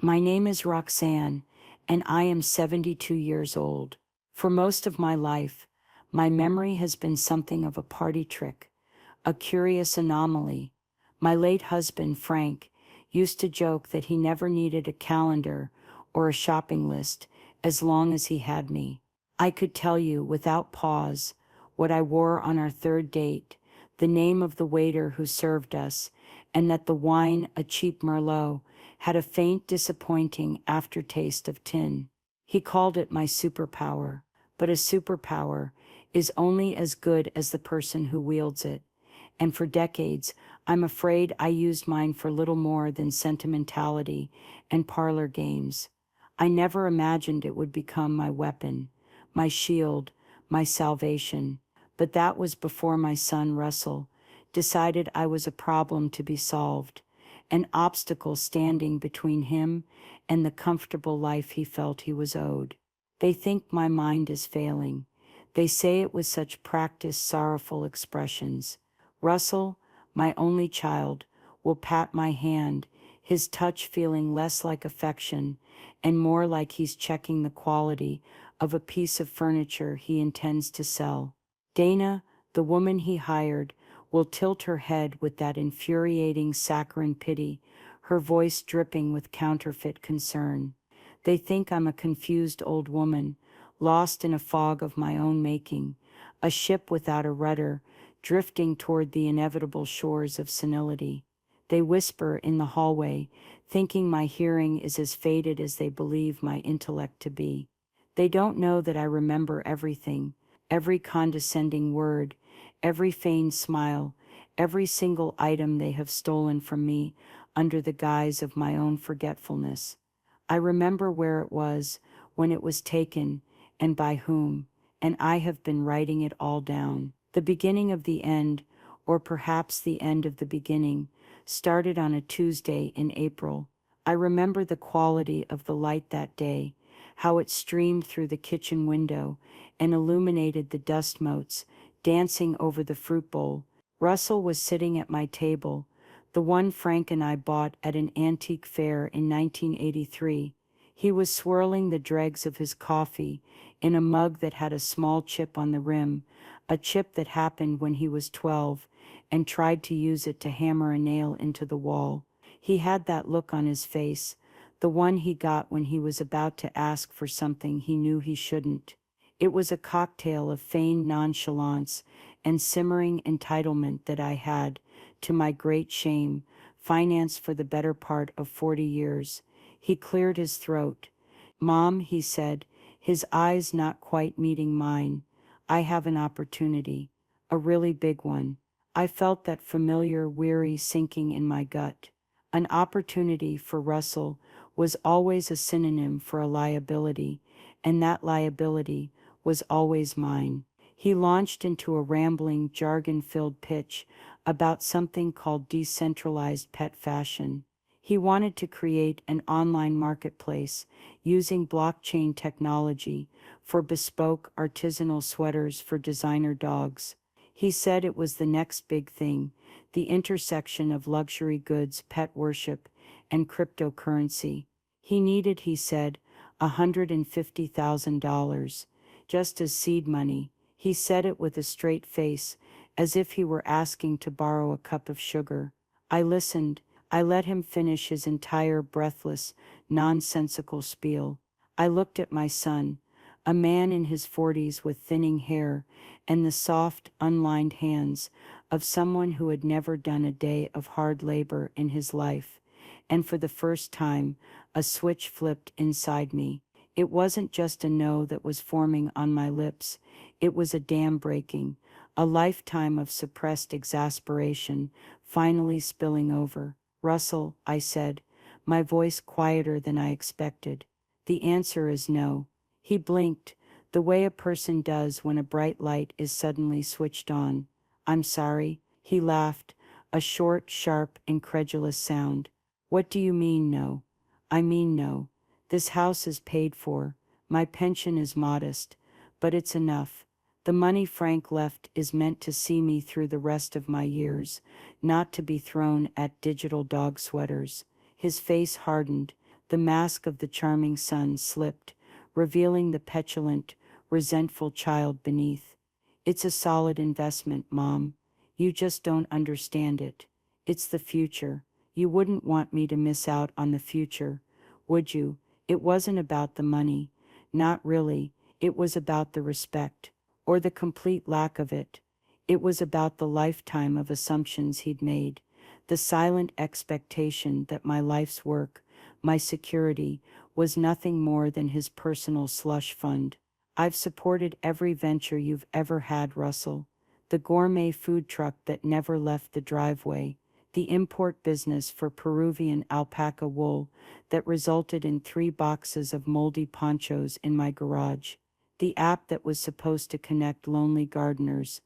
My name is Roxanne, and I am 72 years old. For most of my life, my memory has been something of a party trick, a curious anomaly. My late husband, Frank, used to joke that he never needed a calendar or a shopping list as long as he had me. I could tell you, without pause, what I wore on our third date, the name of the waiter who served us, and that the wine, a cheap Merlot, had a faint, disappointing aftertaste of tin. He called it my superpower, but a superpower is only as good as the person who wields it. And for decades, I'm afraid I used mine for little more than sentimentality and parlor games. I never imagined it would become my weapon, my shield, my salvation. But that was before my son Russell decided I was a problem to be solved, an obstacle standing between him and the comfortable life he felt he was owed. They think my mind is failing. They say it with such practiced, sorrowful expressions. Russell, my only child, will pat my hand, his touch feeling less like affection and more like he's checking the quality of a piece of furniture he intends to sell. Dana, the woman he hired, will tilt her head with that infuriating saccharine pity, her voice dripping with counterfeit concern. They think I'm a confused old woman, lost in a fog of my own making, a ship without a rudder, drifting toward the inevitable shores of senility. They whisper in the hallway, thinking my hearing is as faded as they believe my intellect to be. They don't know that I remember everything, every condescending word, every feigned smile, every single item they have stolen from me under the guise of my own forgetfulness. I remember where it was, when it was taken, and by whom, and I have been writing it all down. The beginning of the end, or perhaps the end of the beginning, started on a Tuesday in April. I remember the quality of the light that day, how it streamed through the kitchen window and illuminated the dust motes dancing over the fruit bowl. Russell was sitting at my table, the one Frank and I bought at an antique fair in 1983. He was swirling the dregs of his coffee in a mug that had a small chip on the rim, a chip that happened when he was 12 and tried to use it to hammer a nail into the wall. He had that look on his face, the one he got when he was about to ask for something he knew he shouldn't. It was a cocktail of feigned nonchalance and simmering entitlement that I had, to my great shame, financed for the better part of 40 years. He cleared his throat. "Mom," he said, his eyes not quite meeting mine, "I have an opportunity, a really big one." I felt that familiar, weary sinking in my gut. An opportunity for Russell was always a synonym for a liability, and that liability was always mine. He launched into a rambling, jargon-filled pitch about something called decentralized pet fashion. He wanted to create an online marketplace using blockchain technology for bespoke artisanal sweaters for designer dogs. He said it was the next big thing, the intersection of luxury goods, pet worship, and cryptocurrency. He needed, he said, $150,000, just as seed money. He said it with a straight face, as if he were asking to borrow a cup of sugar. I listened. I let him finish his entire breathless, nonsensical spiel. I looked at my son, a man in his 40s with thinning hair and the soft, unlined hands of someone who had never done a day of hard labor in his life. And for the first time, a switch flipped inside me. It wasn't just a no that was forming on my lips. It was a dam breaking, a lifetime of suppressed exasperation finally spilling over. "Russell," I said, my voice quieter than I expected, "the answer is no." He blinked, the way a person does when a bright light is suddenly switched on. "I'm sorry," he laughed, a short, sharp, incredulous sound. "What do you mean, no?" "I mean no. This house is paid for. My pension is modest, but it's enough. The money Frank left is meant to see me through the rest of my years, not to be thrown at digital dog sweaters." His face hardened, The mask of the charming son slipped, revealing the petulant, resentful child beneath. It's a solid investment, Mom. You just don't understand it. It's the future. You wouldn't want me to miss out on the future, would you? It wasn't about the money. Not really. It was about the respect, or the complete lack of it. It was about the lifetime of assumptions he'd made, the silent expectation that my life's work, my security, was nothing more than his personal slush fund. I've supported every venture you've ever had, Russell. The gourmet food truck that never left the driveway, the import business for Peruvian alpaca wool that resulted in 3 boxes of moldy ponchos in my garage, the app that was supposed to connect lonely gardeners.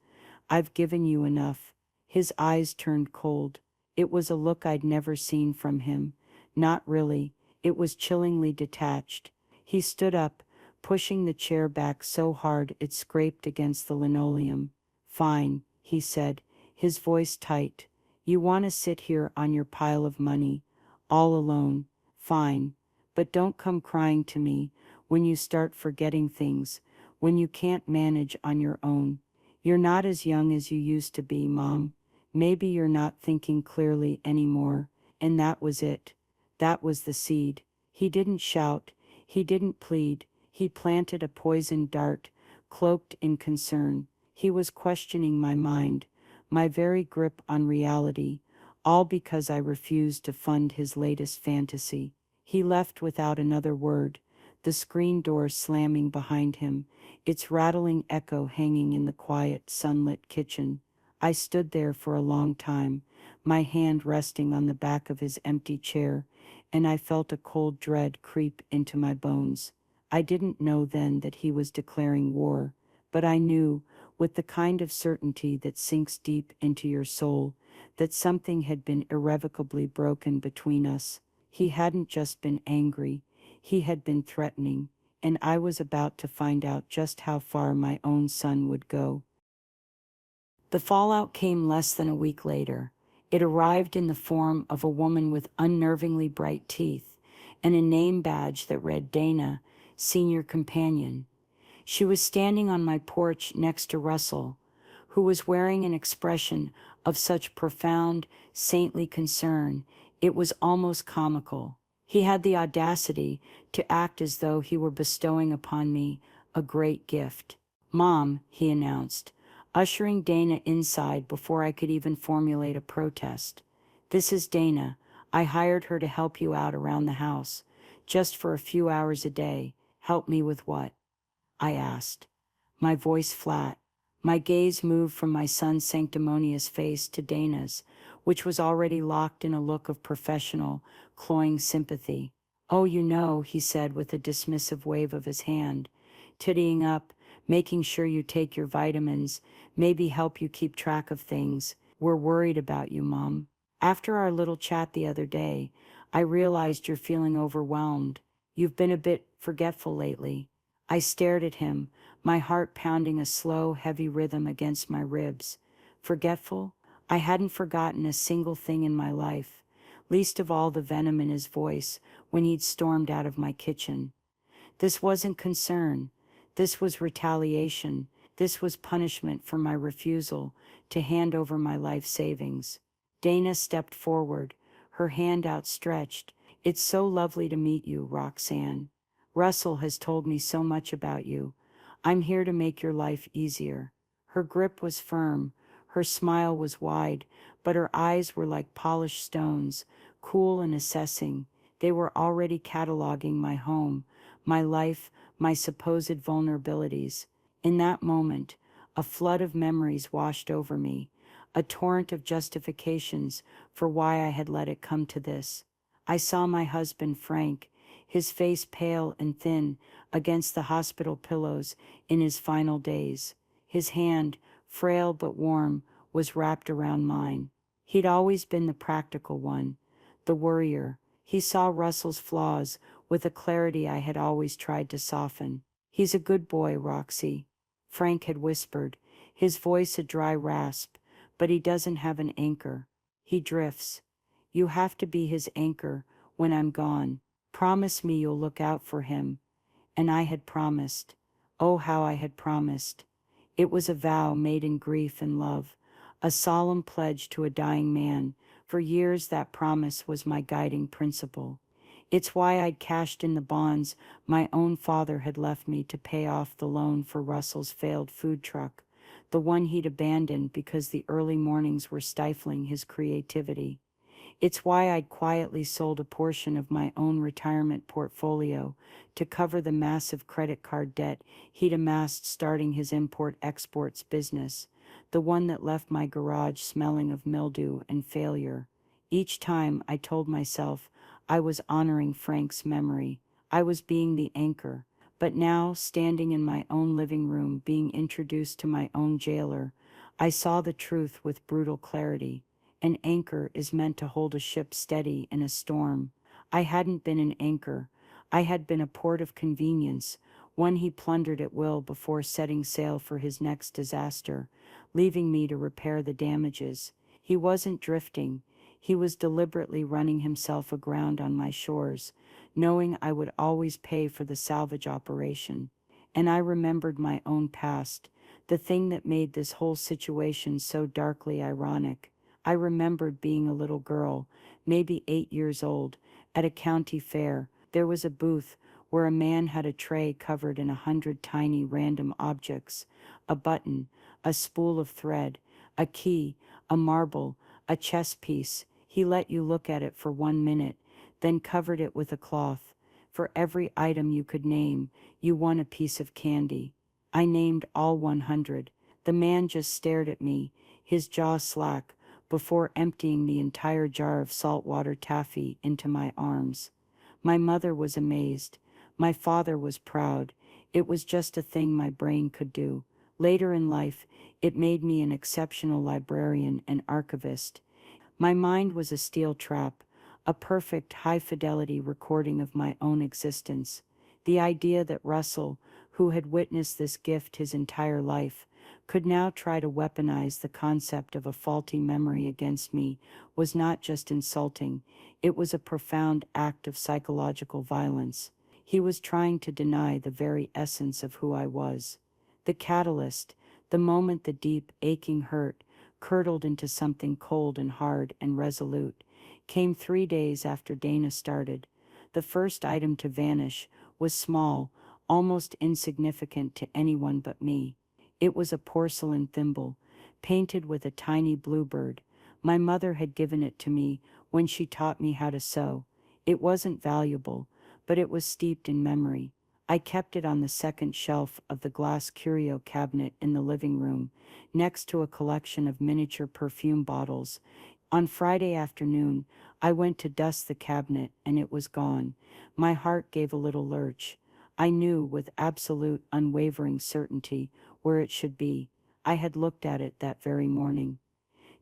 I've given you enough. His eyes turned cold. It was a look I'd never seen from him. Not really. It was chillingly detached. He stood up, pushing the chair back so hard it scraped against the linoleum. Fine, he said, his voice tight. You want to sit here on your pile of money, all alone. Fine. But don't come crying to me when you start forgetting things, when you can't manage on your own. You're not as young as you used to be, Mom. Maybe you're not thinking clearly anymore. And that was it. That was the seed. He didn't shout. He didn't plead. He planted a poisoned dart, cloaked in concern. He was questioning my mind, my very grip on reality, all because I refused to fund his latest fantasy. He left without another word, the screen door slamming behind him, its rattling echo hanging in the quiet, sunlit kitchen. I stood there for a long time, my hand resting on the back of his empty chair, and I felt a cold dread creep into my bones. I didn't know then that he was declaring war, but I knew, with the kind of certainty that sinks deep into your soul, that something had been irrevocably broken between us. He hadn't just been angry, he had been threatening, and I was about to find out just how far my own son would go. The fallout came less than a week later. It arrived in the form of a woman with unnervingly bright teeth and a name badge that read Dana, Senior Companion. She was standing on my porch next to Russell, who was wearing an expression of such profound, saintly concern, it was almost comical. He had the audacity to act as though he were bestowing upon me a great gift. Mom, he announced, ushering Dana inside before I could even formulate a protest. This is Dana. I hired her to help you out around the house, just for a few hours a day. Help me with what? I asked, my voice flat. My gaze moved from my son's sanctimonious face to Dana's, which was already locked in a look of professional, cloying sympathy. Oh, he said with a dismissive wave of his hand, tidying up, making sure you take your vitamins, maybe help you keep track of things. We're worried about you, Mom. After our little chat the other day, I realized you're feeling overwhelmed. You've been a bit forgetful lately. I stared at him, my heart pounding a slow, heavy rhythm against my ribs. Forgetful? I hadn't forgotten a single thing in my life, least of all the venom in his voice when he'd stormed out of my kitchen. This wasn't concern. This was retaliation. This was punishment for my refusal to hand over my life savings. Dana stepped forward, her hand outstretched. It's so lovely to meet you, Roxanne. Russell has told me so much about you. I'm here to make your life easier. Her grip was firm, her smile was wide, but her eyes were like polished stones, cool and assessing. They were already cataloging my home, my life, my supposed vulnerabilities. In that moment, a flood of memories washed over me, a torrent of justifications for why I had let it come to this. I saw my husband, Frank, his face pale and thin against the hospital pillows in his final days. His hand, frail but warm, was wrapped around mine. He'd always been the practical one, the worrier. He saw Russell's flaws with a clarity I had always tried to soften. He's a good boy, Roxy, Frank had whispered, his voice a dry rasp, but he doesn't have an anchor. He drifts. You have to be his anchor when I'm gone. Promise me you'll look out for him. And I had promised. Oh, how I had promised. It was a vow made in grief and love, a solemn pledge to a dying man. For years that promise was my guiding principle. It's why I'd cashed in the bonds my own father had left me to pay off the loan for Russell's failed food truck, the one he'd abandoned because the early mornings were stifling his creativity. It's why I'd quietly sold a portion of my own retirement portfolio to cover the massive credit card debt he'd amassed starting his import-exports business, the one that left my garage smelling of mildew and failure. Each time I told myself I was honoring Frank's memory, I was being the anchor. But now, standing in my own living room, being introduced to my own jailer, I saw the truth with brutal clarity. An anchor is meant to hold a ship steady in a storm. I hadn't been an anchor. I had been a port of convenience, one he plundered at will before setting sail for his next disaster, leaving me to repair the damages. He wasn't drifting. He was deliberately running himself aground on my shores, knowing I would always pay for the salvage operation. And I remembered my own past, the thing that made this whole situation so darkly ironic. I remembered being a little girl, maybe 8 years old, at a county fair. There was a booth where a man had a tray covered in 100 tiny random objects, a button, a spool of thread, a key, a marble, a chess piece. He let you look at it for 1 minute, then covered it with a cloth. For every item you could name, you won a piece of candy. I named all 100. The man just stared at me, his jaw slack, before emptying the entire jar of saltwater taffy into my arms. My mother was amazed. My father was proud. It was just a thing my brain could do. Later in life, it made me an exceptional librarian and archivist. My mind was a steel trap, a perfect high-fidelity recording of my own existence. The idea that Russell, who had witnessed this gift his entire life, could now try to weaponize the concept of a faulty memory against me was not just insulting, it was a profound act of psychological violence. He was trying to deny the very essence of who I was. The catalyst, the moment the deep, aching hurt curdled into something cold and hard and resolute, came 3 days after Dana started. The first item to vanish was small, almost insignificant to anyone but me. It was a porcelain thimble, painted with a tiny bluebird. My mother had given it to me when she taught me how to sew. It wasn't valuable, but it was steeped in memory. I kept it on the second shelf of the glass curio cabinet in the living room, next to a collection of miniature perfume bottles. On Friday afternoon, I went to dust the cabinet and it was gone. My heart gave a little lurch. I knew with absolute, unwavering certainty where it should be. I had looked at it that very morning.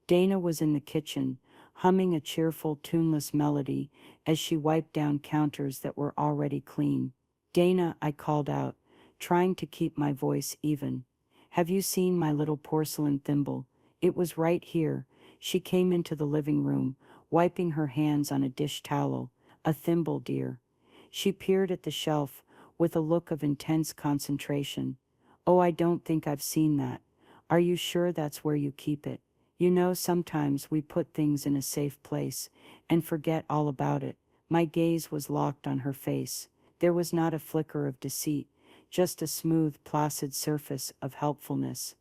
Dana was in the kitchen, humming a cheerful, tuneless melody as she wiped down counters that were already clean. "Dana," I called out, trying to keep my voice even. "Have you seen my little porcelain thimble? It was right here." She came into the living room, wiping her hands on a dish towel. "A thimble, dear." She peered at the shelf with a look of intense concentration. "Oh, I don't think I've seen that. Are you sure that's where you keep it? You know, sometimes we put things in a safe place and forget all about it." My gaze was locked on her face. There was not a flicker of deceit, just a smooth, placid surface of helpfulness.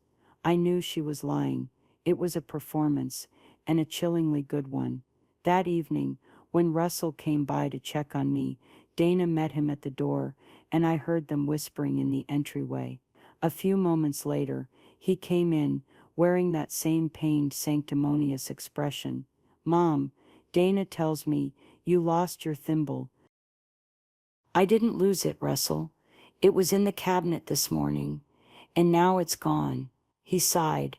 I knew she was lying. It was a performance, and a chillingly good one. That evening, when Russell came by to check on me, Dana met him at the door, and I heard them whispering in the entryway. A few moments later, he came in, wearing that same pained, sanctimonious expression. "Mom, Dana tells me you lost your thimble." "I didn't lose it, Russell. It was in the cabinet this morning, and now it's gone." He sighed,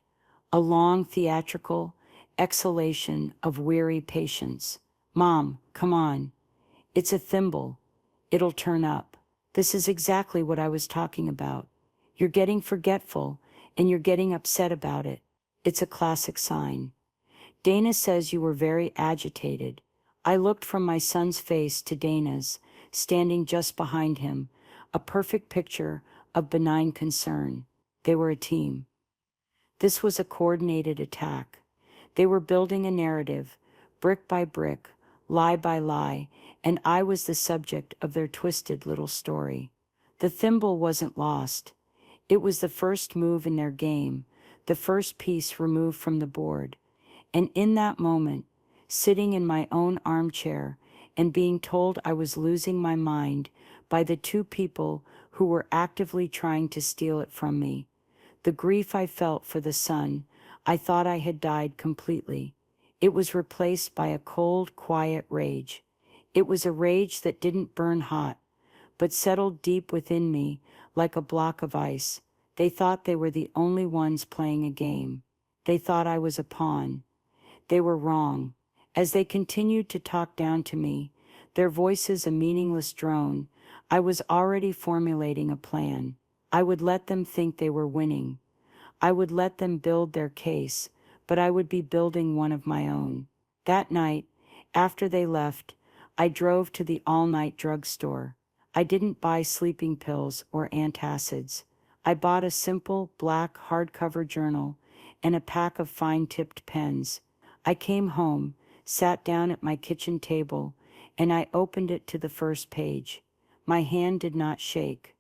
a long, theatrical exhalation of weary patience. "Mom, come on. It's a thimble. It'll turn up." This is exactly what I was talking about. You're getting forgetful, and you're getting upset about it. It's a classic sign. "Dana says you were very agitated." I looked from my son's face to Dana's, standing just behind him, a perfect picture of benign concern. They were a team. This was a coordinated attack. They were building a narrative, brick by brick, lie by lie, and I was the subject of their twisted little story. The thimble wasn't lost. It was the first move in their game, the first piece removed from the board. And in that moment, sitting in my own armchair and being told I was losing my mind by the two people who were actively trying to steal it from me, the grief I felt for the son, I thought I had died completely. It was replaced by a cold, quiet rage. It was a rage that didn't burn hot, but settled deep within me like a block of ice. They thought they were the only ones playing a game. They thought I was a pawn. They were wrong. As they continued to talk down to me, their voices a meaningless drone, I was already formulating a plan. I would let them think they were winning. I would let them build their case, but I would be building one of my own. That night, after they left, I drove to the all-night drugstore. I didn't buy sleeping pills or antacids. I bought a simple black hardcover journal and a pack of fine-tipped pens. I came home, sat down at my kitchen table, and I opened it to the first page. My hand did not shake.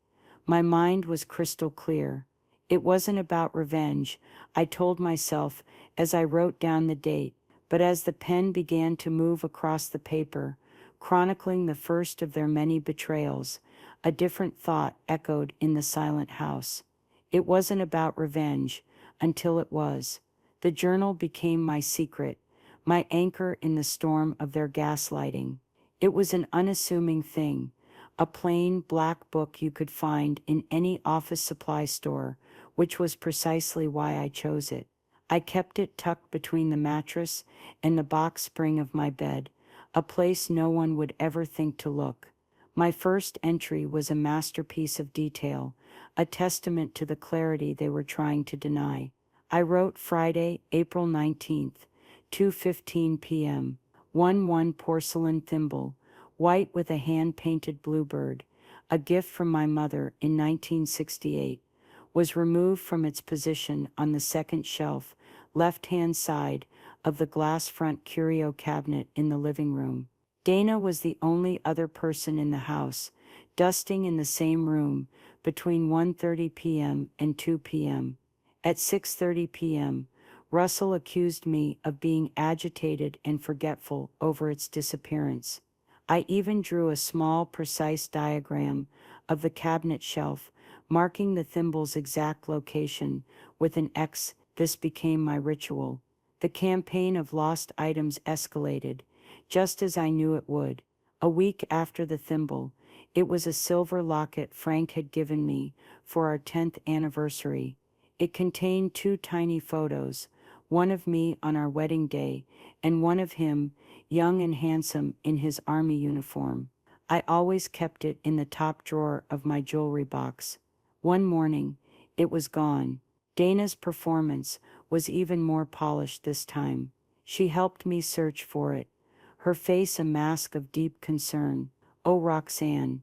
My mind was crystal clear. It wasn't about revenge, I told myself as I wrote down the date, but as the pen began to move across the paper, chronicling the first of their many betrayals, a different thought echoed in the silent house. It wasn't about revenge, until it was. The journal became my secret, my anchor in the storm of their gaslighting. It was an unassuming thing, a plain black book you could find in any office supply store, which was precisely why I chose it. I kept it tucked between the mattress and the box spring of my bed, a place no one would ever think to look. My first entry was a masterpiece of detail, a testament to the clarity they were trying to deny. I wrote Friday, April 19th, 2:15 p.m., 1 porcelain thimble, white with a hand-painted bluebird, a gift from my mother in 1968, was removed from its position on the second shelf, left-hand side, of the glass front curio cabinet in the living room. Dana was the only other person in the house, dusting in the same room between 1:30 p.m. and 2 p.m. At 6:30 p.m., Russell accused me of being agitated and forgetful over its disappearance. I even drew a small, precise diagram of the cabinet shelf, marking the thimble's exact location with an X. This became my ritual. The campaign of lost items escalated, just as I knew it would. A week after the thimble, it was a silver locket Frank had given me for our 10th anniversary. It contained two tiny photos, one of me on our wedding day and one of him, young and handsome in his army uniform. I always kept it in the top drawer of my jewelry box. One morning, it was gone. Dana's performance was even more polished this time. She helped me search for it, her face a mask of deep concern. "Oh, Roxanne,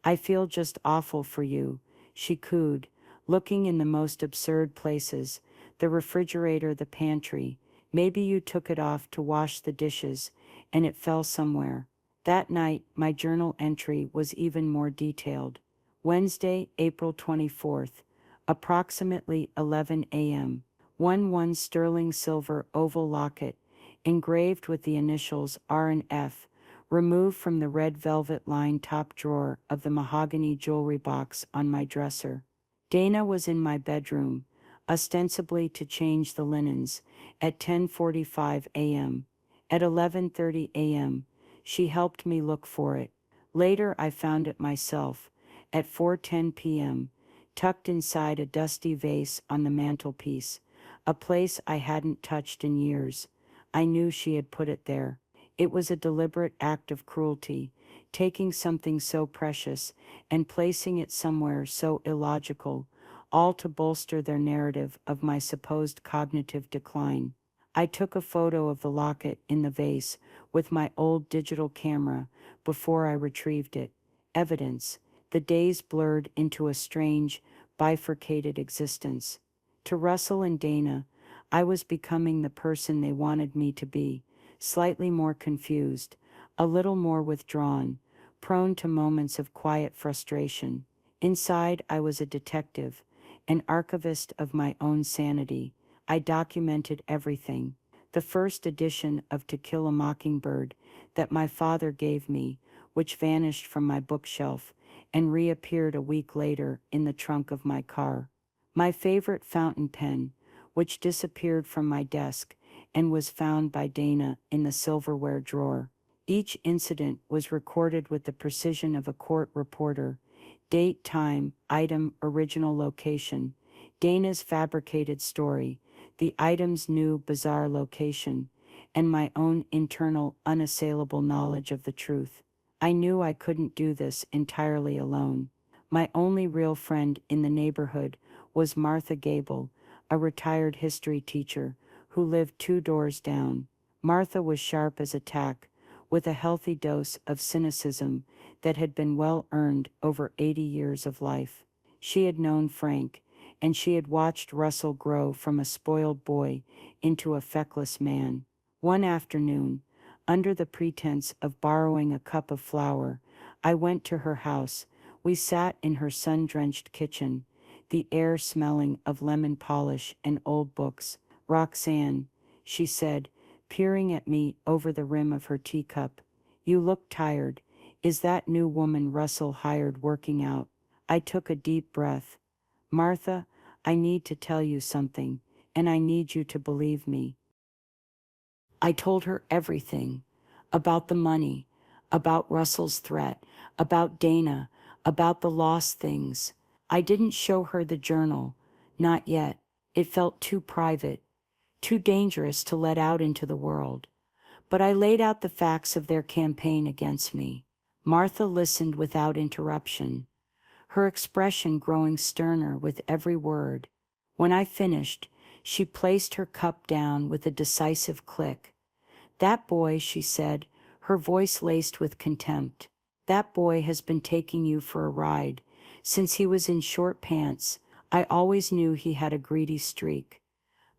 I feel just awful for you," she cooed, looking in the most absurd places, the refrigerator, the pantry. "Maybe you took it off to wash the dishes, and it fell somewhere." That night, my journal entry was even more detailed. Wednesday, April 24th, approximately 11 a.m. 1 sterling silver oval locket, engraved with the initials R and F, removed from the red velvet-lined top drawer of the mahogany jewelry box on my dresser. Dana was in my bedroom, ostensibly to change the linens, at 10:45 a.m. At 11:30 a.m., she helped me look for it. Later I found it myself, at 4:10 p.m., tucked inside a dusty vase on the mantelpiece, a place I hadn't touched in years. I knew she had put it there. It was a deliberate act of cruelty, taking something so precious and placing it somewhere so illogical, all to bolster their narrative of my supposed cognitive decline. I took a photo of the locket in the vase with my old digital camera before I retrieved it. evidence, the days blurred into a strange, bifurcated existence. To Russell and Dana, I was becoming the person they wanted me to be, slightly more confused, a little more withdrawn, prone to moments of quiet frustration. Inside, I was a detective, an archivist of my own sanity. I documented everything. The first edition of To Kill a Mockingbird that my father gave me, which vanished from my bookshelf and reappeared a week later in the trunk of my car. My favorite fountain pen, which disappeared from my desk and was found by Dana in the silverware drawer. Each incident was recorded with the precision of a court reporter. Date, time, item, original location. Dana's fabricated story, the item's new bizarre location, and my own internal unassailable knowledge of the truth. I knew I couldn't do this entirely alone. My only real friend in the neighborhood was Martha Gable, a retired history teacher who lived 2 doors down. Martha was sharp as a tack, with a healthy dose of cynicism that had been well earned over 80 years of life. She had known Frank, and she had watched Russell grow from a spoiled boy into a feckless man. One afternoon, under the pretense of borrowing a cup of flour, I went to her house. We sat in her sun-drenched kitchen, the air smelling of lemon polish and old books. "Roxanne," she said, peering at me over the rim of her teacup, "you look tired. Is that new woman Russell hired working out?" I took a deep breath. "Martha, I need to tell you something, and I need you to believe me." I told her everything, about the money, about Russell's threat, about Dana, about the lost things. I didn't show her the journal, not yet. It felt too private, too dangerous to let out into the world. But I laid out the facts of their campaign against me. Martha listened without interruption, her expression growing sterner with every word. When I finished, she placed her cup down with a decisive click. "That boy," she said, her voice laced with contempt, "that boy has been taking you for a ride. Since he was in short pants, I always knew he had a greedy streak.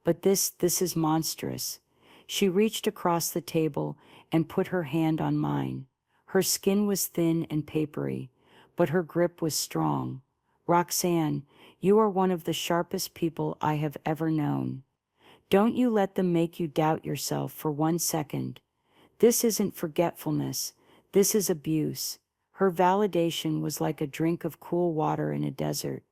But this is monstrous." She reached across the table and put her hand on mine. Her skin was thin and papery, but her grip was strong. "Roxanne, you are one of the sharpest people I have ever known. Don't you let them make you doubt yourself for 1 second. This isn't forgetfulness. This is abuse." Her validation was like a drink of cool water in a desert.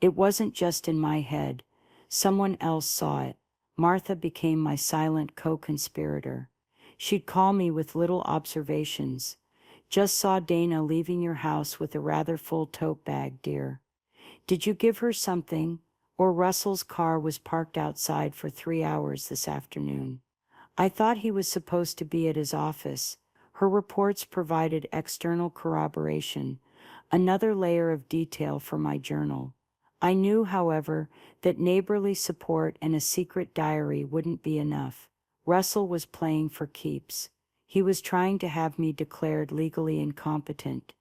It wasn't just in my head. Someone else saw it. Martha became my silent co-conspirator. She'd call me with little observations. "Just saw Dana leaving your house with a rather full tote bag, dear. Did you give her something? Or Russell's car was parked outside for 3 hours this afternoon. I thought he was supposed to be at his office." Her reports provided external corroboration, another layer of detail for my journal. I knew, however, that neighborly support and a secret diary wouldn't be enough. Russell was playing for keeps. He was trying to have me declared legally incompetent.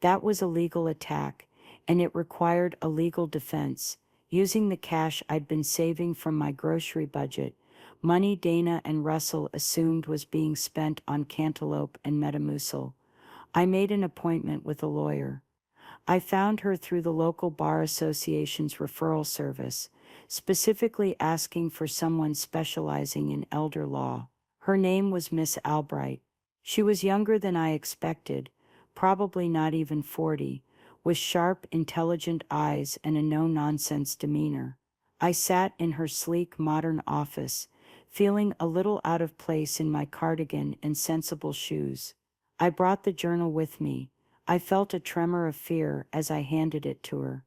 That was a legal attack, and it required a legal defense. Using the cash I'd been saving from my grocery budget, money Dana and Russell assumed was being spent on cantaloupe and Metamucil, I made an appointment with a lawyer. I found her through the local bar association's referral service, specifically asking for someone specializing in elder law. Her name was Miss Albright. She was younger than I expected, probably not even 40, with sharp, intelligent eyes and a no-nonsense demeanor. I sat in her sleek, modern office, feeling a little out of place in my cardigan and sensible shoes. I brought the journal with me. I felt a tremor of fear as I handed it to her,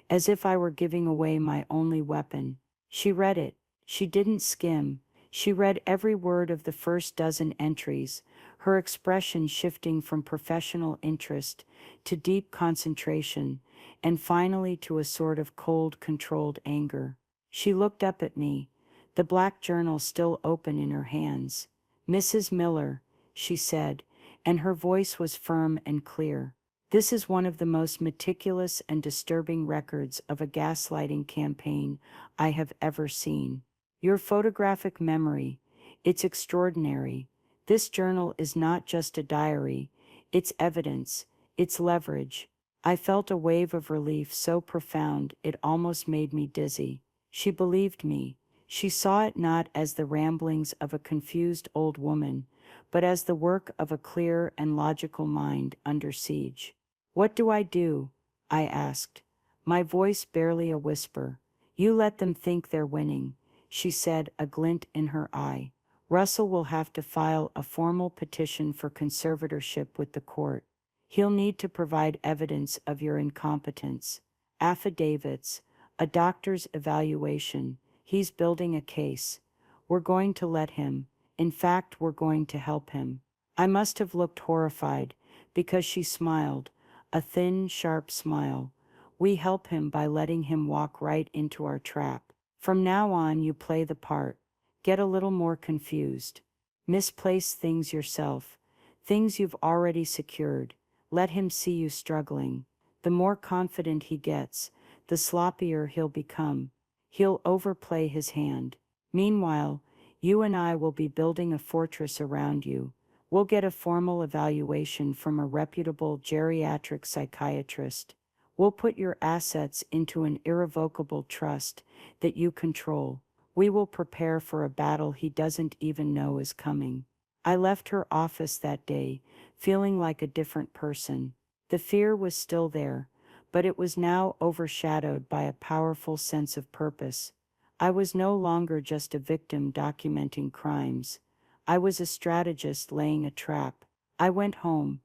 as if I were giving away my only weapon. She read it. She didn't skim. She read every word of the first dozen entries, her expression shifting from professional interest to deep concentration, and finally to a sort of cold, controlled anger. She looked up at me, the black journal still open in her hands. "Mrs. Miller," she said, and her voice was firm and clear, This is one of the most meticulous and disturbing records of a gaslighting campaign I have ever seen. Your photographic memory, it's extraordinary. This journal is not just a diary, it's evidence, it's leverage. I felt a wave of relief so profound it almost made me dizzy. She believed me. She saw it not as the ramblings of a confused old woman, but as the work of a clear and logical mind under siege. "What do I do?" I asked, my voice barely a whisper. "You let them think they're winning," she said, a glint in her eye. "Russell will have to file a formal petition for conservatorship with the court. He'll need to provide evidence of your incompetence, affidavits, a doctor's evaluation. He's building a case. We're going to let him. In fact, we're going to help him." I must have looked horrified, because she smiled, a thin, sharp smile. "We help him by letting him walk right into our trap. From now on, you play the part. Get a little more confused. Misplace things yourself, things you've already secured. Let him see you struggling. The more confident he gets, the sloppier he'll become. He'll overplay his hand. Meanwhile, you and I will be building a fortress around you. We'll get a formal evaluation from a reputable geriatric psychiatrist. We'll put your assets into an irrevocable trust that you control. We will prepare for a battle he doesn't even know is coming." I left her office that day, feeling like a different person. The fear was still there, but it was now overshadowed by a powerful sense of purpose. I was no longer just a victim documenting crimes. I was a strategist laying a trap. I went home,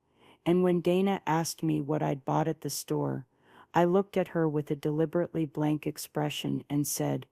and when Dana asked me what I'd bought at the store, I looked at her with a deliberately blank expression and said,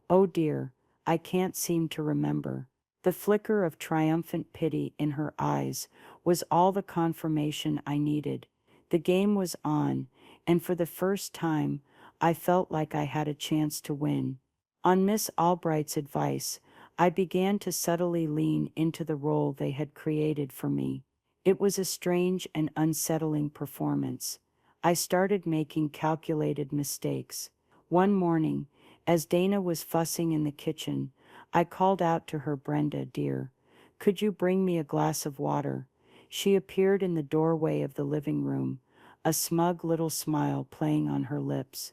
"Oh dear, I can't seem to remember." The flicker of triumphant pity in her eyes was all the confirmation I needed. The game was on, and for the first time, I felt like I had a chance to win. On Miss Albright's advice, I began to subtly lean into the role they had created for me. It was a strange and unsettling performance. I started making calculated mistakes. One morning, as Dana was fussing in the kitchen, I called out to her, "Brenda, dear, could you bring me a glass of water?" She appeared in the doorway of the living room, a smug little smile playing on her lips.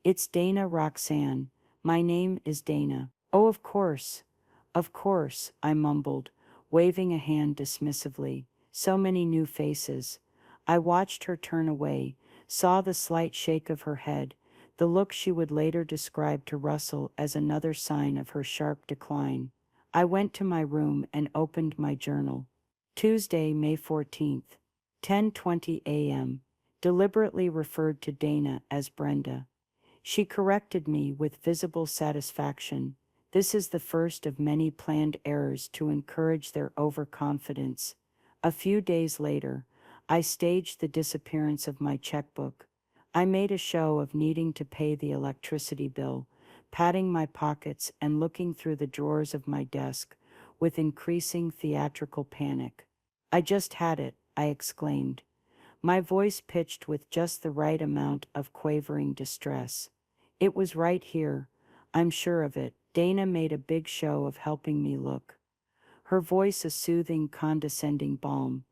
"It's Dana, Roxanne. My name is Dana." "Oh, of course. Of course," I mumbled, waving a hand dismissively. So many new faces. I watched her turn away, saw the slight shake of her head, the look she would later describe to Russell as another sign of her sharp decline. I went to my room and opened my journal. Tuesday, May 14th, 10:20 a.m. Deliberately referred to Dana as Brenda. She corrected me with visible satisfaction. This is the first of many planned errors to encourage their overconfidence. A few days later, I staged the disappearance of my checkbook. I made a show of needing to pay the electricity bill, patting my pockets and looking through the drawers of my desk with increasing theatrical panic. "I just had it," I exclaimed, my voice pitched with just the right amount of quavering distress. "It was right here. I'm sure of it." Dana made a big show of helping me look, her voice a soothing, condescending balm.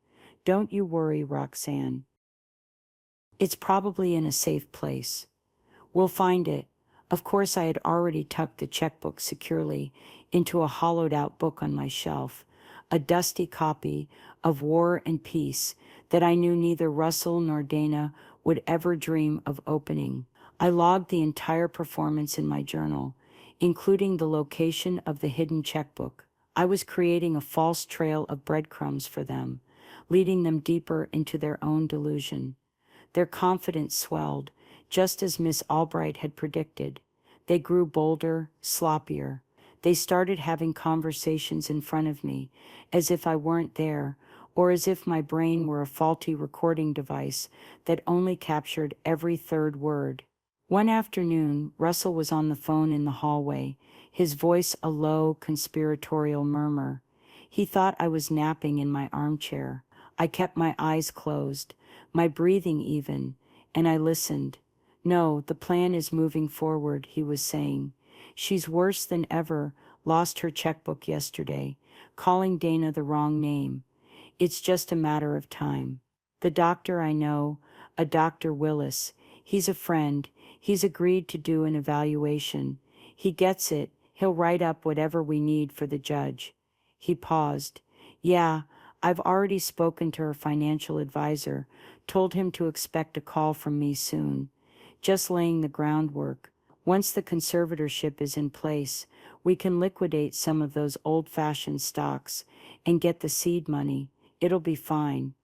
"Don't you worry, Roxanne. It's probably in a safe place. We'll find it." Of course, I had already tucked the checkbook securely into a hollowed-out book on my shelf, a dusty copy of War and Peace that I knew neither Russell nor Dana would ever dream of opening. I logged the entire performance in my journal, including the location of the hidden checkbook. I was creating a false trail of breadcrumbs for them, leading them deeper into their own delusion. Their confidence swelled, just as Miss Albright had predicted. They grew bolder, sloppier. They started having conversations in front of me, as if I weren't there, or as if my brain were a faulty recording device that only captured every third word. One afternoon, Russell was on the phone in the hallway, his voice a low, conspiratorial murmur. He thought I was napping in my armchair. I kept my eyes closed, my breathing even, and I listened. No, the plan is moving forward, he was saying. She's worse than ever, lost her checkbook yesterday, calling Dana the wrong name. It's just a matter of time. The doctor I know, a Dr. Willis, he's a friend. He's agreed to do an evaluation. He gets it. He'll write up whatever we need for the judge. He paused. Yeah, I've already spoken to her financial advisor, told him to expect a call from me soon. Just laying the groundwork. Once the conservatorship is in place, we can liquidate some of those old-fashioned stocks and get the seed money. It'll be fine.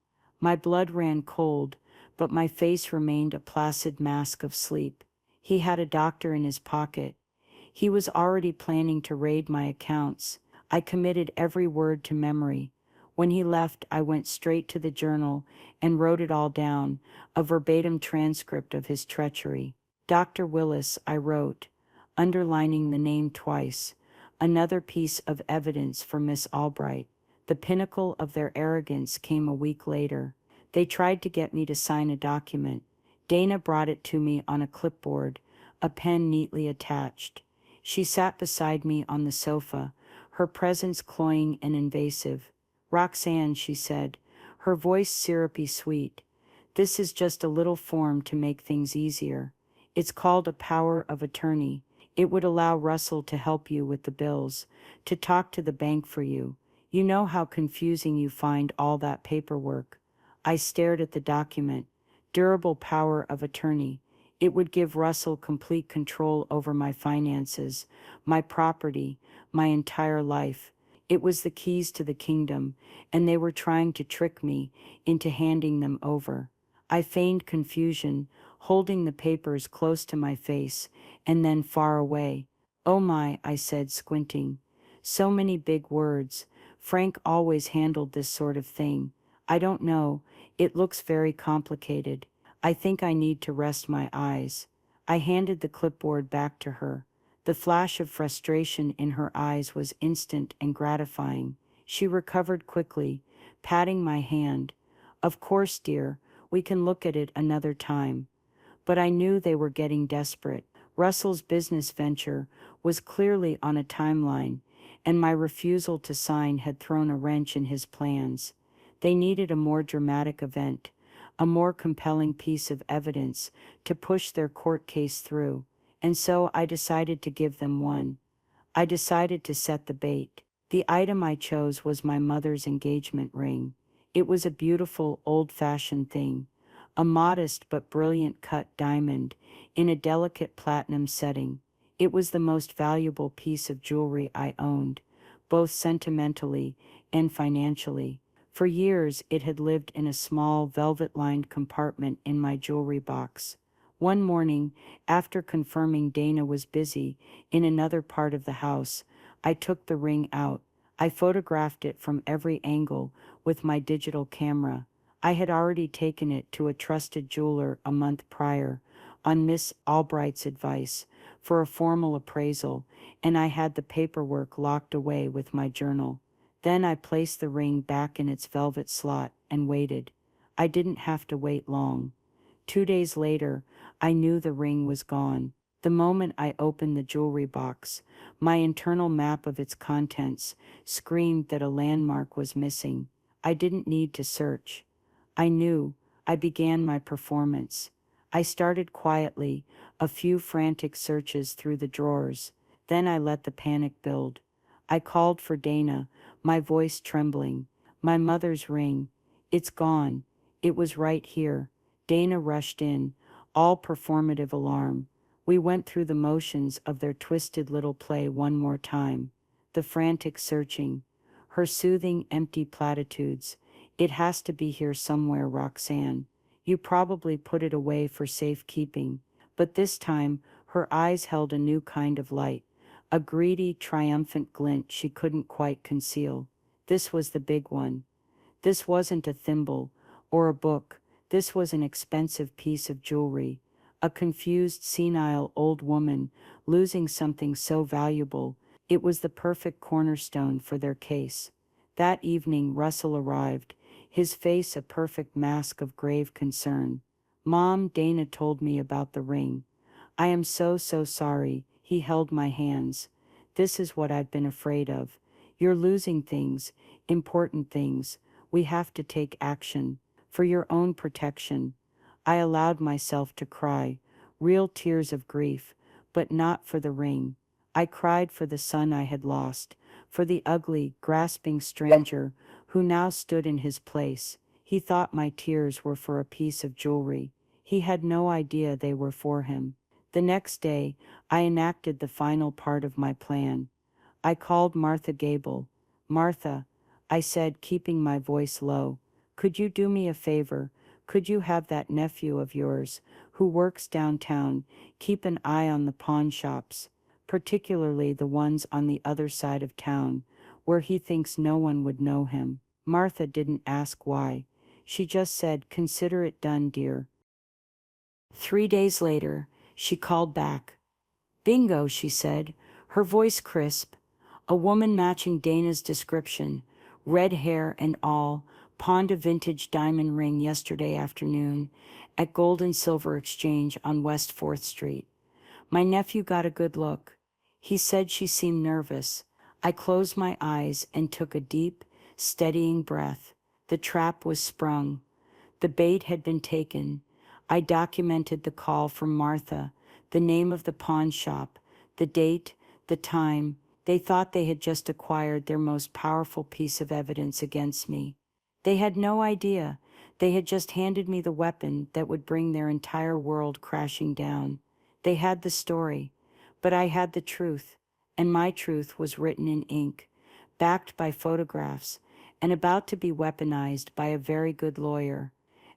My blood ran cold, but my face remained a placid mask of sleep. He had a doctor in his pocket. He was already planning to raid my accounts. I committed every word to memory. When he left, I went straight to the journal and wrote it all down, a verbatim transcript of his treachery. Dr. Willis, I wrote, underlining the name twice. Another piece of evidence for Miss Albright. The pinnacle of their arrogance came a week later. They tried to get me to sign a document. Dana brought it to me on a clipboard, a pen neatly attached. She sat beside me on the sofa, her presence cloying and invasive. Roxanne, she said, her voice syrupy sweet. This is just a little form to make things easier. It's called a power of attorney. It would allow Russell to help you with the bills, to talk to the bank for you. You know how confusing you find all that paperwork. I stared at the document. Durable power of attorney. It would give Russell complete control over my finances, my property, my entire life. It was the keys to the kingdom, and they were trying to trick me into handing them over. I feigned confusion, holding the papers close to my face, and then far away. Oh my, I said, squinting. So many big words. Frank always handled this sort of thing. I don't know. It looks very complicated. I think I need to rest my eyes. I handed the clipboard back to her. The flash of frustration in her eyes was instant and gratifying. She recovered quickly, patting my hand. Of course, dear, we can look at it another time. But I knew they were getting desperate. Russell's business venture was clearly on a timeline, and my refusal to sign had thrown a wrench in his plans. They needed a more dramatic event, a more compelling piece of evidence to push their court case through, and so I decided to give them one. I decided to set the bait. The item I chose was my mother's engagement ring. It was a beautiful, old-fashioned thing, a modest but brilliant cut diamond in a delicate platinum setting. It was the most valuable piece of jewelry I owned, both sentimentally and financially. For years, it had lived in a small, velvet-lined compartment in my jewelry box. One morning, after confirming Dana was busy in another part of the house, I took the ring out. I photographed it from every angle with my digital camera. I had already taken it to a trusted jeweler a month prior, on Miss Albright's advice, for a formal appraisal, and I had the paperwork locked away with my journal. Then I placed the ring back in its velvet slot and waited. I didn't have to wait long. 2 days later, I knew the ring was gone. The moment I opened the jewelry box, my internal map of its contents screamed that a landmark was missing. I didn't need to search. I knew. I began my performance. I started quietly, a few frantic searches through the drawers. Then I let the panic build. I called for Dana, my voice trembling. My mother's ring. It's gone. It was right here. Dana rushed in, all performative alarm. We went through the motions of their twisted little play one more time. The frantic searching. Her soothing, empty platitudes. It has to be here somewhere, Roxanne. You probably put it away for safekeeping. But this time, her eyes held a new kind of light. A greedy, triumphant glint she couldn't quite conceal. This was the big one. This wasn't a thimble or a book. This was an expensive piece of jewelry. A confused, senile old woman losing something so valuable. It was the perfect cornerstone for their case. That evening, Russell arrived. his face a perfect mask of grave concern. "Mom, Dana told me about the ring. I am so sorry." He held my hands. "This is what I've been afraid of. You're losing things, important things. We have to take action. For your own protection." I allowed myself to cry, real tears of grief, but not for the ring. I cried for the son I had lost, for the ugly, grasping stranger who now stood in his place. He thought my tears were for a piece of jewelry. He had no idea they were for him. The next day, I enacted the final part of my plan. I called Martha Gable. "Martha," I said, keeping my voice low, "could you do me a favor? Could you have that nephew of yours, who works downtown, keep an eye on the pawn shops, particularly the ones on the other side of town, where he thinks no one would know him?" Martha didn't ask why. She just said, "Consider it done, dear." 3 days later, she called back. "Bingo," she said, her voice crisp. "A woman matching Dana's description, red hair and all, pawned a vintage diamond ring yesterday afternoon at Gold and Silver Exchange on West 4th Street. My nephew got a good look. He said she seemed nervous." I closed my eyes and took a deep, steadying breath. The trap was sprung. The bait had been taken. I documented the call from Martha, the name of the pawn shop, the date, the time. They thought they had just acquired their most powerful piece of evidence against me. They had no idea. They had just handed me the weapon that would bring their entire world crashing down. They had the story, but I had the truth, and my truth was written in ink, backed by photographs, and about to be weaponized by a very good lawyer.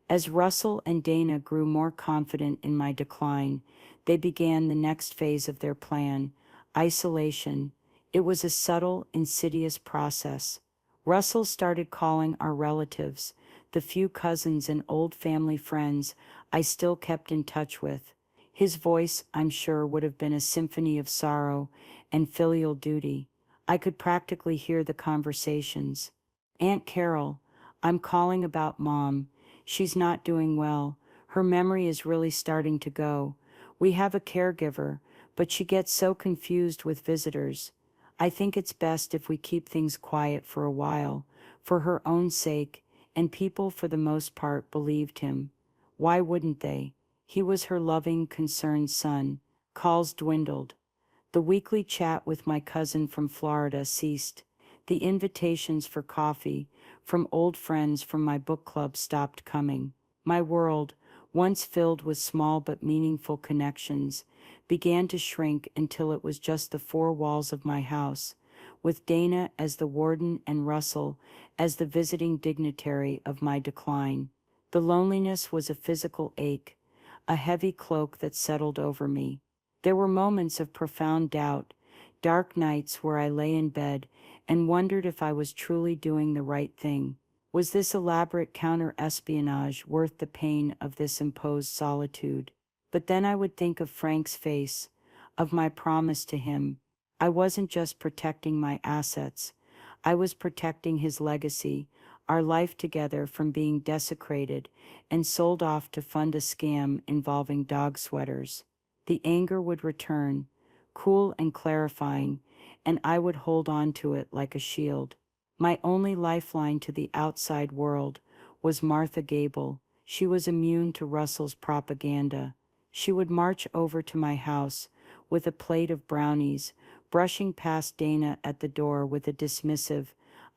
As Russell and Dana grew more confident in my decline, they began the next phase of their plan: isolation. It was a subtle, insidious process. Russell started calling our relatives, the few cousins and old family friends I still kept in touch with. His voice, I'm sure, would have been a symphony of sorrow and filial duty. I could practically hear the conversations. "Aunt Carol, I'm calling about Mom. She's not doing well. Her memory is really starting to go. We have a caregiver, but she gets so confused with visitors. I think it's best if we keep things quiet for a while, for her own sake," and people for the most part believed him. Why wouldn't they? He was her loving, concerned son. Calls dwindled. The weekly chat with my cousin from Florida ceased. The invitations for coffee from old friends from my book club stopped coming. My world, once filled with small but meaningful connections, began to shrink until it was just the four walls of my house, with Dana as the warden and Russell as the visiting dignitary of my decline. The loneliness was a physical ache, a heavy cloak that settled over me. There were moments of profound doubt, dark nights where I lay in bed and wondered if I was truly doing the right thing. Was this elaborate counter-espionage worth the pain of this imposed solitude? But then I would think of Frank's face, of my promise to him. I wasn't just protecting my assets. I was protecting his legacy, our life together from being desecrated and sold off to fund a scam involving dog sweaters. The anger would return, cool and clarifying, and I would hold on to it like a shield. My only lifeline to the outside world was Martha Gable. She was immune to Russell's propaganda. She would march over to my house with a plate of brownies, brushing past Dana at the door with a dismissive,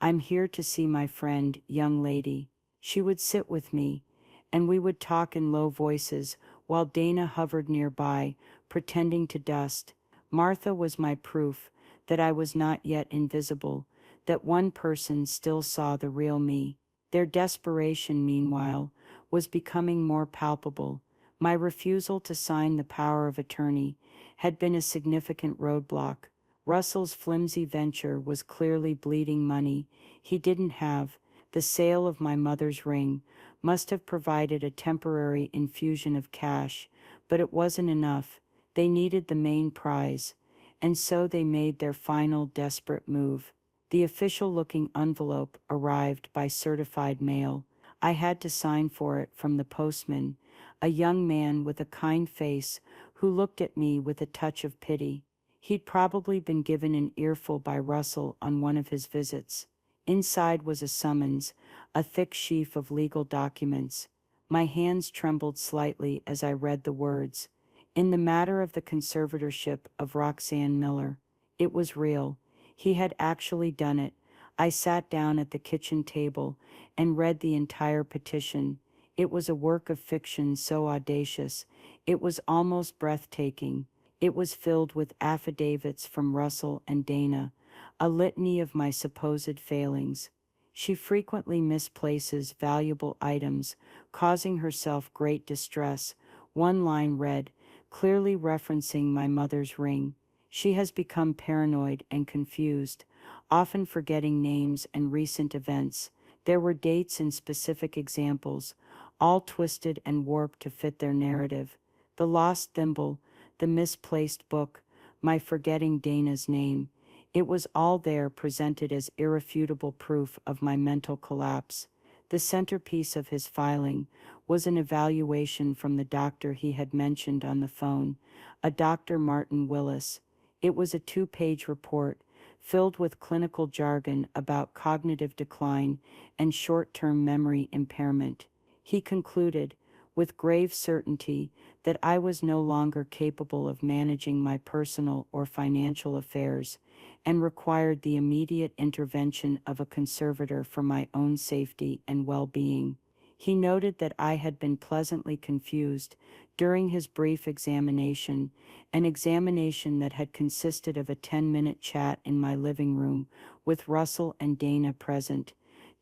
"I'm here to see my friend, young lady." She would sit with me, and we would talk in low voices while Dana hovered nearby, pretending to dust. Martha was my proof that I was not yet invisible, that one person still saw the real me. Their desperation, meanwhile, was becoming more palpable. My refusal to sign the power of attorney had been a significant roadblock. Russell's flimsy venture was clearly bleeding money he didn't have. The sale of my mother's ring must have provided a temporary infusion of cash, but it wasn't enough. They needed the main prize, and so they made their final desperate move. The official-looking envelope arrived by certified mail. I had to sign for it from the postman, a young man with a kind face who looked at me with a touch of pity. He'd probably been given an earful by Russell on one of his visits. Inside was a summons, a thick sheaf of legal documents. My hands trembled slightly as I read the words. In the matter of the conservatorship of Roxanne Miller, it was real. He had actually done it. I sat down at the kitchen table and read the entire petition. It was a work of fiction so audacious, it was almost breathtaking. It was filled with affidavits from Russell and Dana, a litany of my supposed failings. She frequently misplaces valuable items, causing herself great distress. One line read, clearly referencing my mother's ring. She has become paranoid and confused, often forgetting names and recent events. There were dates and specific examples, all twisted and warped to fit their narrative. The lost thimble, the misplaced book, my forgetting Dana's name. It was all there presented as irrefutable proof of my mental collapse. The centerpiece of his filing was an evaluation from the doctor he had mentioned on the phone, a Dr. Martin Willis. It was a 2-page report, filled with clinical jargon about cognitive decline and short-term memory impairment. He concluded, with grave certainty, that I was no longer capable of managing my personal or financial affairs, and required the immediate intervention of a conservator for my own safety and well-being. He noted that I had been pleasantly confused during his brief examination, an examination that had consisted of a 10-minute chat in my living room with Russell and Dana present,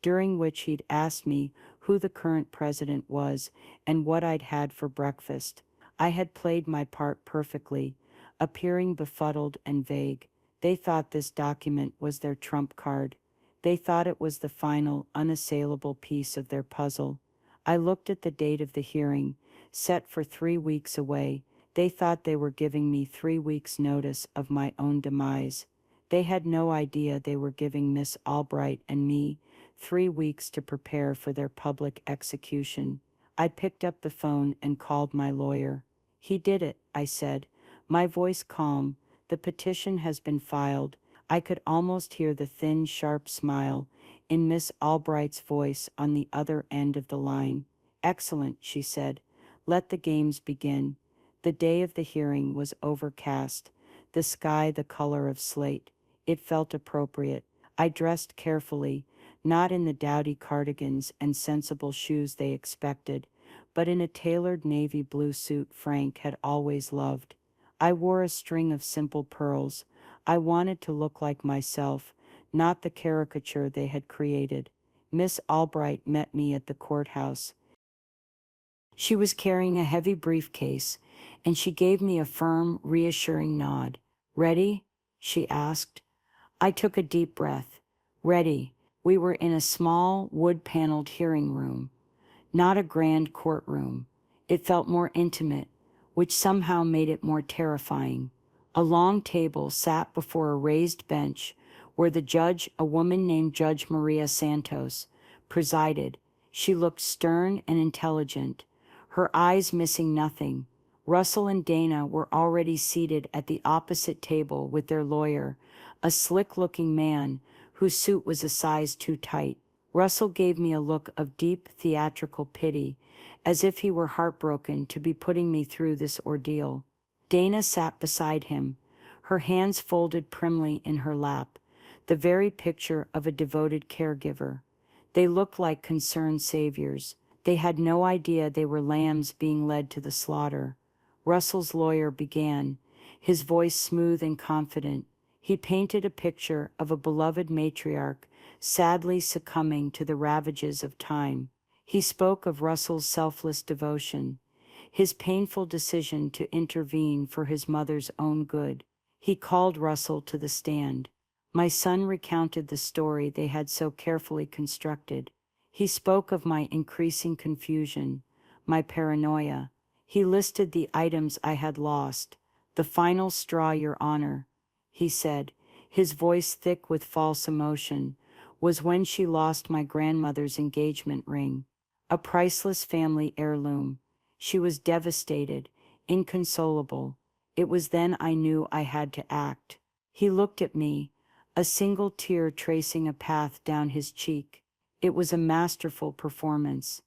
during which he'd asked me who the current president was and what I'd had for breakfast. I had played my part perfectly, appearing befuddled and vague. They thought this document was their trump card. They thought it was the final, unassailable piece of their puzzle. I looked at the date of the hearing, set for 3 weeks away. They thought they were giving me 3 weeks' notice of my own demise. They had no idea they were giving Miss Albright and me 3 weeks to prepare for their public execution. I picked up the phone and called my lawyer. He did it, I said, my voice calm. The petition has been filed. I could almost hear the thin, sharp smile in Miss Albright's voice on the other end of the line. Excellent, she said. Let the games begin. The day of the hearing was overcast, the sky the color of slate. It felt appropriate. I dressed carefully, not in the dowdy cardigans and sensible shoes they expected, but in a tailored navy blue suit Frank had always loved. I wore a string of simple pearls. I wanted to look like myself, not the caricature they had created. Miss Albright met me at the courthouse. She was carrying a heavy briefcase, and she gave me a firm, reassuring nod. Ready? She asked. I took a deep breath. Ready. We were in a small, wood-paneled hearing room, not a grand courtroom. It felt more intimate, which somehow made it more terrifying. A long table sat before a raised bench where the judge, a woman named Judge Maria Santos, presided. She looked stern and intelligent, her eyes missing nothing. Russell and Dana were already seated at the opposite table with their lawyer, a slick-looking man whose suit was a size too tight. Russell gave me a look of deep theatrical pity, as if he were heartbroken to be putting me through this ordeal. Dana sat beside him, her hands folded primly in her lap, the very picture of a devoted caregiver. They looked like concerned saviors. They had no idea they were lambs being led to the slaughter. Russell's lawyer began, his voice smooth and confident. He painted a picture of a beloved matriarch sadly succumbing to the ravages of time. He spoke of Russell's selfless devotion, his painful decision to intervene for his mother's own good. He called Russell to the stand. My son recounted the story they had so carefully constructed. He spoke of my increasing confusion, my paranoia. He listed the items I had lost. The final straw, Your Honor, he said, his voice thick with false emotion, was when she lost my grandmother's engagement ring, a priceless family heirloom. She was devastated, inconsolable. It was then I knew I had to act. He looked at me, a single tear tracing a path down his cheek. It was a masterful performance.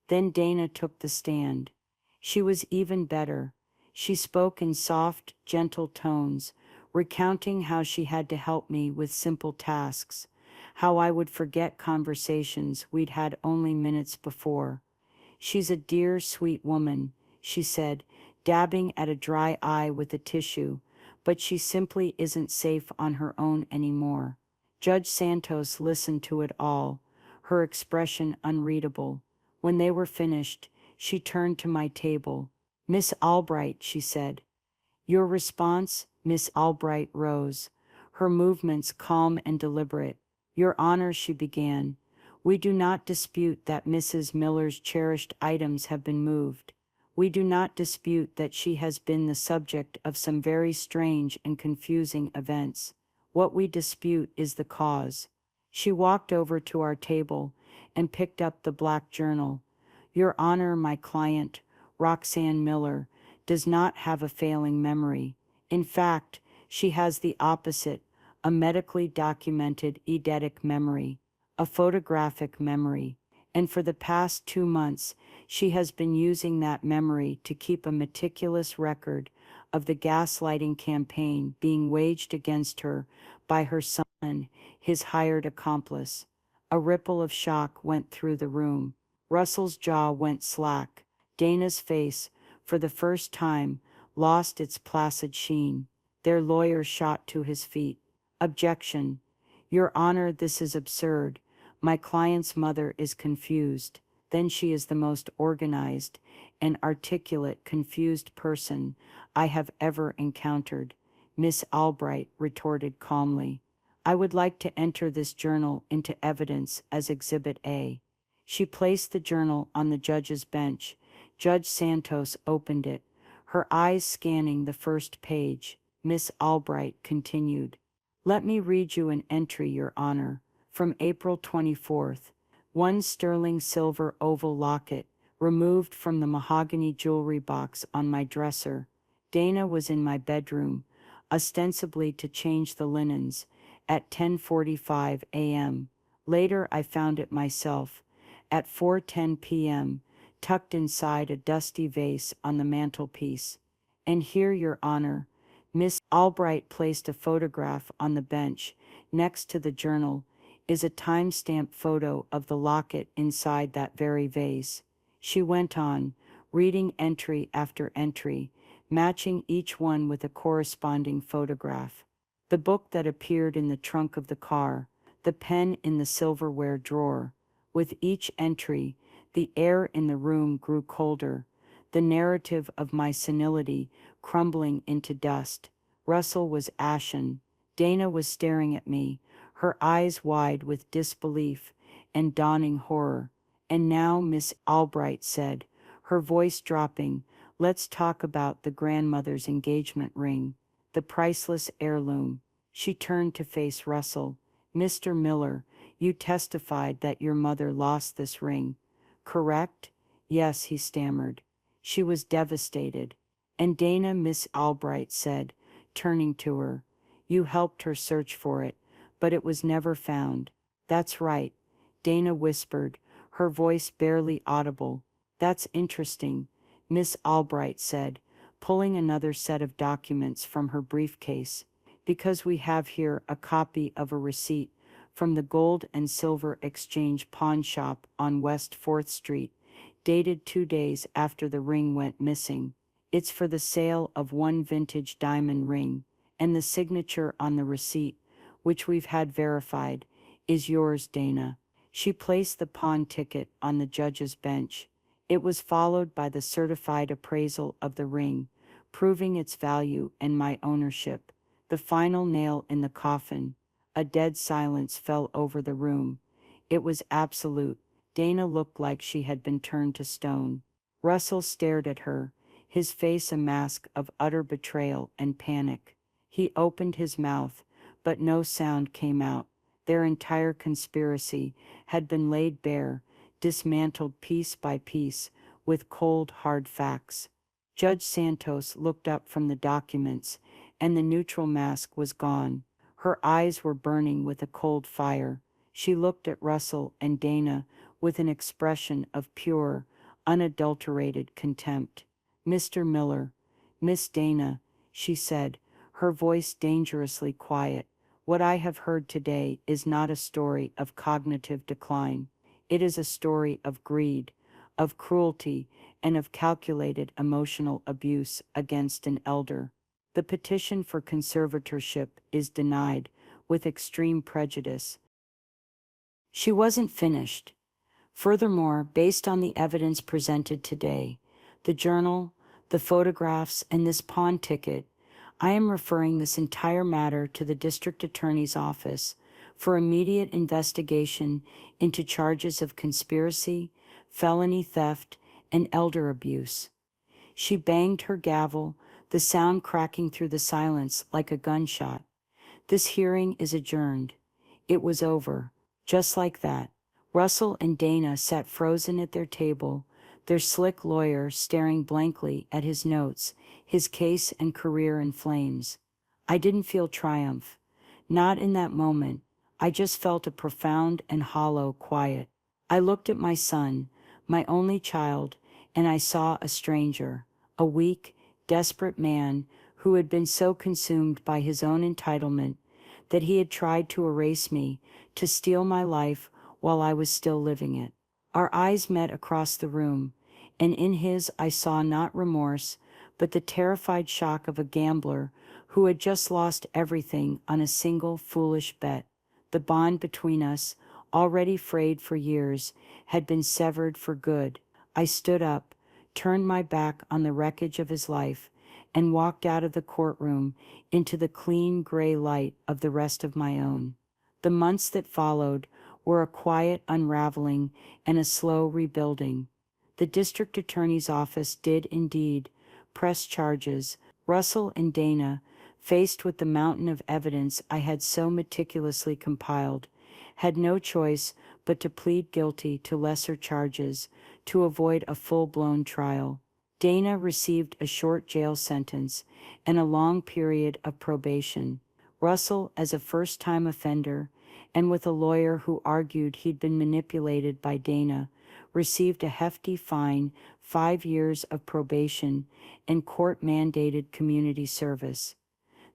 Then Dana took the stand. She was even better. She spoke in soft, gentle tones, recounting how she had to help me with simple tasks, how I would forget conversations we'd had only minutes before. "She's a dear, sweet woman," she said, dabbing at a dry eye with a tissue, "but she simply isn't safe on her own anymore." Judge Santos listened to it all, her expression unreadable. When they were finished, she turned to my table. "Miss Albright," she said. "Your response?" Miss Albright rose, her movements calm and deliberate. "Your Honor," she began, "we do not dispute that Mrs. Miller's cherished items have been moved. We do not dispute that she has been the subject of some very strange and confusing events. What we dispute is the cause." She walked over to our table and picked up the black journal. "Your Honor, my client, Roxanne Miller, does not have a failing memory. In fact, she has the opposite, a medically documented eidetic memory, a photographic memory. And for the past 2 months, she has been using that memory to keep a meticulous record of the gaslighting campaign being waged against her by her son, his hired accomplice." A ripple of shock went through the room. Russell's jaw went slack. Dana's face, for the first time, lost its placid sheen. Their lawyer shot to his feet. "Objection. Your Honor, this is absurd. My client's mother is confused." Then she is the most organized and articulate confused person I have ever encountered, Miss Albright retorted calmly. "I would like to enter this journal into evidence as Exhibit A." She placed the journal on the judge's bench. Judge Santos opened it, her eyes scanning the first page. Miss Albright continued. "Let me read you an entry, Your Honor, from April 24th. One sterling silver oval locket, removed from the mahogany jewelry box on my dresser. Dana was in my bedroom, ostensibly to change the linens, at 10:45 a.m. Later I found it myself, at 4:10 p.m., tucked inside a dusty vase on the mantelpiece. And here, Your Honor." Miss Albright placed a photograph on the bench next to the journal, "is a time-stamped photo of the locket inside that very vase." She went on, reading entry after entry, matching each one with a corresponding photograph. The book that appeared in the trunk of the car, the pen in the silverware drawer. With each entry, the air in the room grew colder, the narrative of my senility crumbling into dust. Russell was ashen. Dana was staring at me, her eyes wide with disbelief and dawning horror. "And now," Miss Albright said, her voice dropping, "let's talk about the grandmother's engagement ring, the priceless heirloom." She turned to face Russell. "Mr. Miller, you testified that your mother lost this ring, correct?" "Yes," he stammered. "She was devastated." "And Dana," Miss Albright said, turning to her, "you helped her search for it, but it was never found." "That's right," Dana whispered, her voice barely audible. "That's interesting," Miss Albright said, pulling another set of documents from her briefcase, "because we have here a copy of a receipt from the Gold and Silver Exchange pawn shop on West 4th Street, dated 2 days after the ring went missing. It's for the sale of one vintage diamond ring, and the signature on the receipt, which we've had verified, is yours, Dana." She placed the pawn ticket on the judge's bench. It was followed by the certified appraisal of the ring, proving its value and my ownership. The final nail in the coffin. A dead silence fell over the room. It was absolute. Dana looked like she had been turned to stone. Russell stared at her, his face a mask of utter betrayal and panic. He opened his mouth, but no sound came out. Their entire conspiracy had been laid bare, dismantled piece by piece, with cold, hard facts. Judge Santos looked up from the documents, and the neutral mask was gone. Her eyes were burning with a cold fire. She looked at Russell and Dana with an expression of pure, unadulterated contempt. "Mr. Miller, Miss Dana," she said, her voice dangerously quiet, "what I have heard today is not a story of cognitive decline. It is a story of greed, of cruelty, and of calculated emotional abuse against an elder. The petition for conservatorship is denied, with extreme prejudice." She wasn't finished. Furthermore, based on the evidence presented today, the journal, the photographs, and this pawn ticket, I am referring this entire matter to the district attorney's office for immediate investigation into charges of conspiracy, felony theft, and elder abuse. She banged her gavel, the sound cracking through the silence like a gunshot. "This hearing is adjourned." It was over. Just like that. Russell and Dana sat frozen at their table, their slick lawyer staring blankly at his notes, his case and career in flames. I didn't feel triumph. Not in that moment. I just felt a profound and hollow quiet. I looked at my son, my only child, and I saw a stranger, a weak, desperate man who had been so consumed by his own entitlement that he had tried to erase me, to steal my life while I was still living it. Our eyes met across the room, and in his I saw not remorse, but the terrified shock of a gambler who had just lost everything on a single foolish bet. The bond between us, already frayed for years, had been severed for good. I stood up, turned my back on the wreckage of his life, and walked out of the courtroom into the clean gray light of the rest of my own. The months that followed were a quiet unraveling and a slow rebuilding. The district attorney's office did indeed press charges. Russell and Dana, faced with the mountain of evidence I had so meticulously compiled, had no choice but to plead guilty to lesser charges to avoid a full-blown trial. Dana received a short jail sentence and a long period of probation. Russell, as a first-time offender, and with a lawyer who argued he'd been manipulated by Dana, received a hefty fine, 5 years of probation, and court-mandated community service.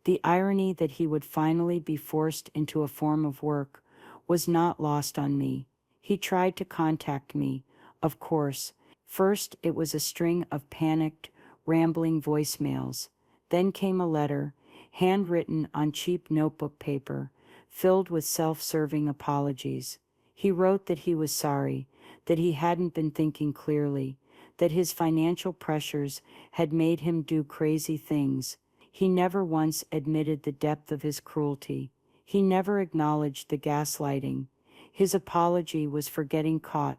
The irony that he would finally be forced into a form of work was not lost on me. He tried to contact me, of course. First, it was a string of panicked, rambling voicemails. Then came a letter, handwritten on cheap notebook paper, filled with self-serving apologies. He wrote that he was sorry, that he hadn't been thinking clearly, that his financial pressures had made him do crazy things. He never once admitted the depth of his cruelty. He never acknowledged the gaslighting. His apology was for getting caught,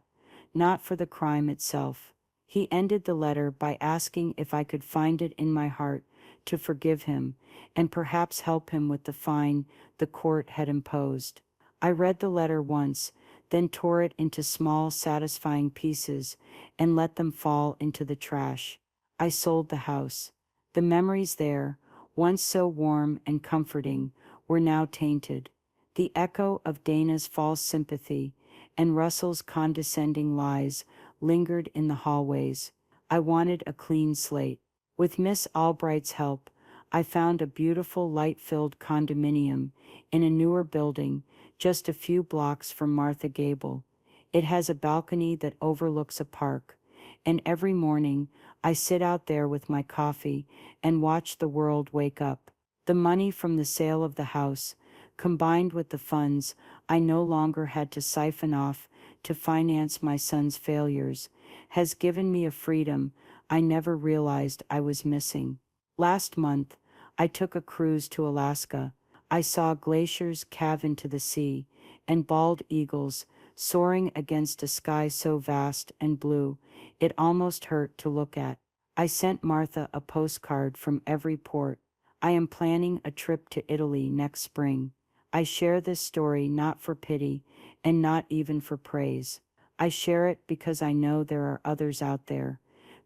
not for the crime itself. He ended the letter by asking if I could find it in my heart to forgive him, and perhaps help him with the fine the court had imposed. I read the letter once, then tore it into small, satisfying pieces and let them fall into the trash. I sold the house. The memories there, once so warm and comforting, were now tainted. The echo of Dana's false sympathy and Russell's condescending lies lingered in the hallways. I wanted a clean slate. With Miss Albright's help, I found a beautiful light-filled condominium in a newer building just a few blocks from Martha Gable. It has a balcony that overlooks a park, and every morning I sit out there with my coffee and watch the world wake up. The money from the sale of the house, combined with the funds I no longer had to siphon off to finance my son's failures, has given me a freedom I never realized I was missing. Last month, I took a cruise to Alaska. I saw glaciers calve into the sea, and bald eagles soaring against a sky so vast and blue, it almost hurt to look at. I sent Martha a postcard from every port. I am planning a trip to Italy next spring. I share this story not for pity and not even for praise. I share it because I know there are others out there,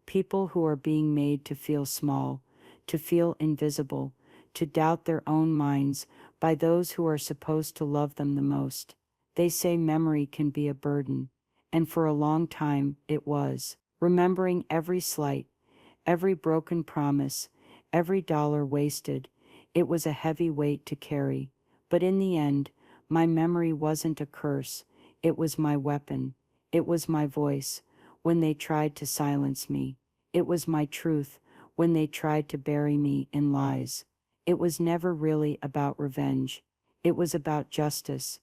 people who are being made to feel small, to feel invisible, to doubt their own minds by those who are supposed to love them the most. They say memory can be a burden, and for a long time it was. Remembering every slight, every broken promise, every dollar wasted, it was a heavy weight to carry. But in the end, my memory wasn't a curse, it was my weapon. It was my voice when they tried to silence me. It was my truth when they tried to bury me in lies. It was never really about revenge. It was about justice.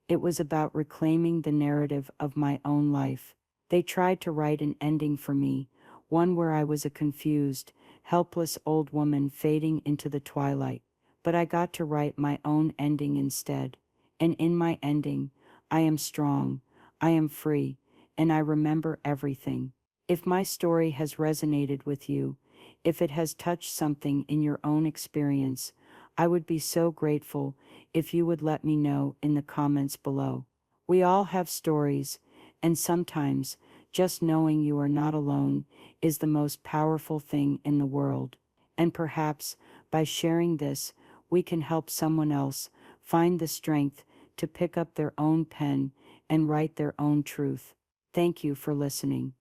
It was about reclaiming the narrative of my own life. They tried to write an ending for me, one where I was a confused, helpless old woman fading into the twilight. But I got to write my own ending instead. And in my ending, I am strong, I am free, and I remember everything. If my story has resonated with you, if it has touched something in your own experience, I would be so grateful if you would let me know in the comments below. We all have stories, and sometimes just knowing you are not alone is the most powerful thing in the world. And perhaps by sharing this, we can help someone else find the strength to pick up their own pen and write their own truth. Thank you for listening.